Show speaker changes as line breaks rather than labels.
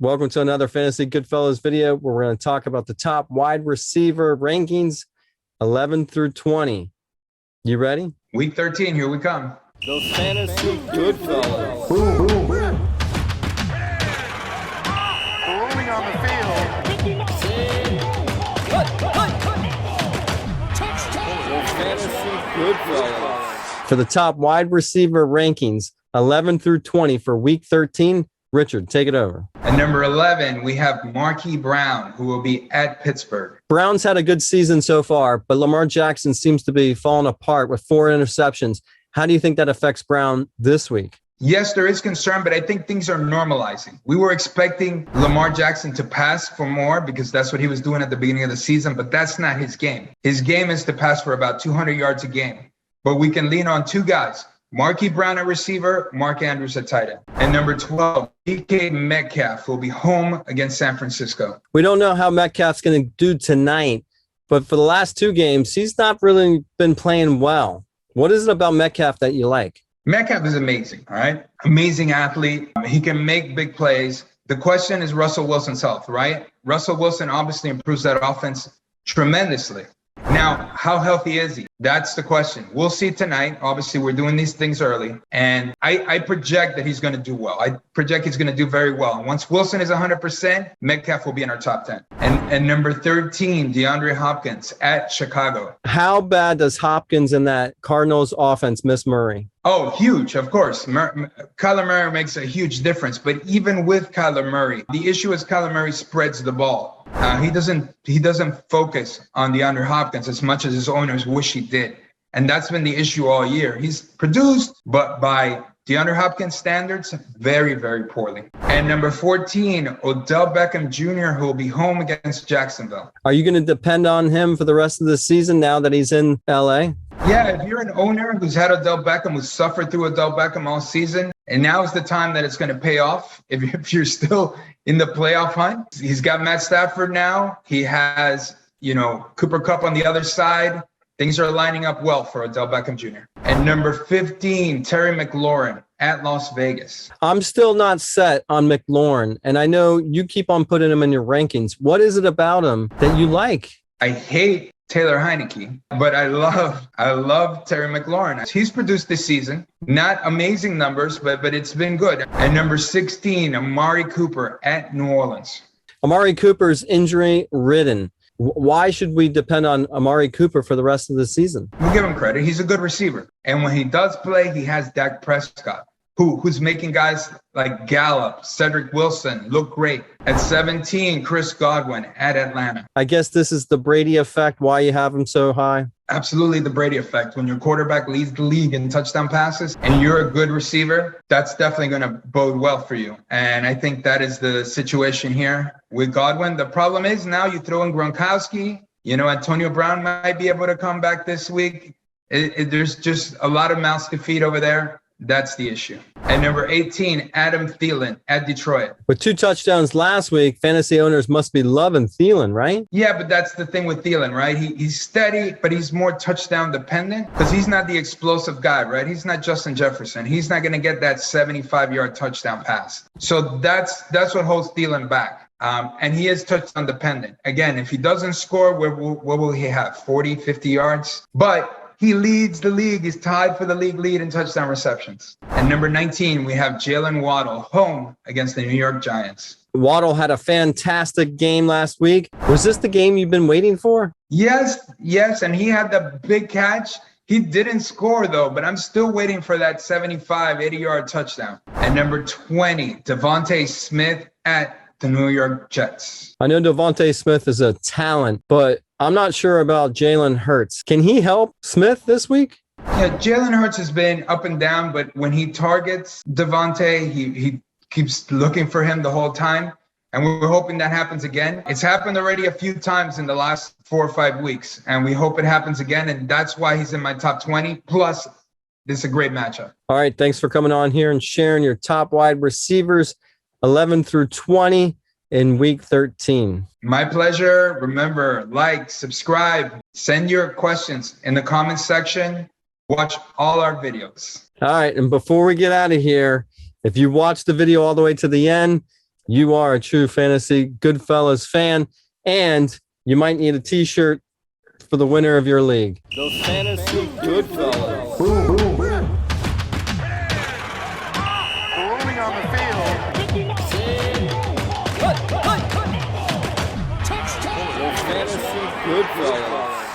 Welcome to another Fantasy Goodfellas video where we're going to talk about the top wide receiver rankings 11 through 20. You ready?
Week 13, here we come.
The Fantasy Goodfellas.
Boom, boom, boom. Rolling on the field.
Fantasy Goodfellas. For the top wide receiver rankings 11 through 20 for week 13, Richard, take it over.
At number 11, we have Marquise Brown, who will be at Pittsburgh.
Brown's had a good season so far, but Lamar Jackson seems to be falling apart with 4 interceptions. How do you think that affects Brown this week?
Yes, there is concern, but I think things are normalizing. We were expecting Lamar Jackson to pass for more because that's what he was doing at the beginning of the season, but that's not his game. His game is to pass for about 200 yards a game. But we can lean on two guys. Marquise Brown at receiver, Mark Andrews at tight end. And number 12, DK Metcalf will be home against San Francisco.
We don't know how Metcalf's going to do tonight, but for the last 2 games, he's not really been playing well. What is it about Metcalf that you like?
Metcalf is amazing, all right? Amazing athlete. He can make big plays. The question is Russell Wilson's health, right? Russell Wilson obviously improves that offense tremendously. Now, how healthy is he? That's the question. We'll see tonight. Obviously, we're doing these things early. And I project that he's going to do well. I project he's going to do very well. And once Wilson is 100%, Metcalf will be in our top 10. And number 13, DeAndre Hopkins at Chicago.
How bad does Hopkins in that Cardinals offense miss Murray?
Oh, huge, of course. Kyler Murray makes a huge difference. But even with Kyler Murray, the issue is Kyler Murray spreads the ball. He doesn't focus on DeAndre Hopkins as much as his owners wish he did. And that's been the issue all year. He's produced, but by DeAndre Hopkins standards, very, very poorly. And number 14, Odell Beckham Jr., who will be home against Jacksonville.
Are you going to depend on him for the rest of the season now that he's in LA?
Yeah, if you're an owner who's had Odell Beckham, who's suffered through Odell Beckham all season, and now is the time that it's going to pay off. If you're still in the playoff hunt, he's got Matt Stafford now. He has, Cooper Kupp on the other side. Things are lining up well for Odell Beckham Jr. And number 15, Terry McLaurin at Las Vegas.
I'm still not set on McLaurin, and I know you keep on putting him in your rankings. What is it about him that you like?
I hate Taylor Heineke, but I love Terry McLaurin. He's produced this season. Not amazing numbers, but it's been good. And number 16, Amari Cooper at New Orleans. Amari
Cooper's injury-ridden. Why should we depend on Amari Cooper for the rest of the season?
We'll give him credit. He's a good receiver. And when he does play, he has Dak Prescott, who's making guys like Gallup, Cedric Wilson look great. At 17, Chris Godwin at Atlanta.
I guess this is the Brady effect, why you have him so high?
Absolutely the Brady effect. When your quarterback leads the league in touchdown passes and you're a good receiver, that's definitely going to bode well for you. And I think that is the situation here with Godwin. The problem is now you throw in Gronkowski. Antonio Brown might be able to come back this week. There's just a lot of mouths to feed over there. That's the issue. And number 18, Adam Thielen at Detroit.
With 2 touchdowns last week, fantasy owners must be loving Thielen, right?
Yeah, but that's the thing with Thielen, right? He's steady, but he's more touchdown dependent because he's not the explosive guy, right? He's not Justin Jefferson. He's not going to get that 75-yard touchdown pass. So that's what holds Thielen back. And he is touchdown dependent. Again, if he doesn't score, what will he have? 40, 50 yards? But he leads the league. He's tied for the league lead in touchdown receptions. And number 19, we have Jalen Waddle home against the New York Giants.
Waddle had a fantastic game last week. Was this the game you've been waiting for?
Yes. And he had the big catch. He didn't score, though, but I'm still waiting for that 75, 80-yard touchdown. And number 20, Devonta Smith at the New York Jets.
I know Devonta Smith is a talent, but I'm not sure about Jalen Hurts. Can he help Smith this week?
Yeah, Jalen Hurts has been up and down, but when he targets Devonta, he keeps looking for him the whole time. And we're hoping that happens again. It's happened already a few times in the last 4 or 5 weeks, and we hope it happens again. And that's why he's in my top 20. Plus, this is a great matchup.
All right, thanks for coming on here and sharing your top wide receivers, 11 through 20 in week 13.
My pleasure. Remember, like, subscribe, send your questions in the comments section. Watch all our videos.
All right. And before we get out of here, if you watch the video all the way to the end, You are a true Fantasy Goodfellas fan, and you might need a t-shirt for the winner of your league. The Fantasy Goodfellas.
Boom, boom, boom. Rolling on the field.
The Fantasy Goodfellas.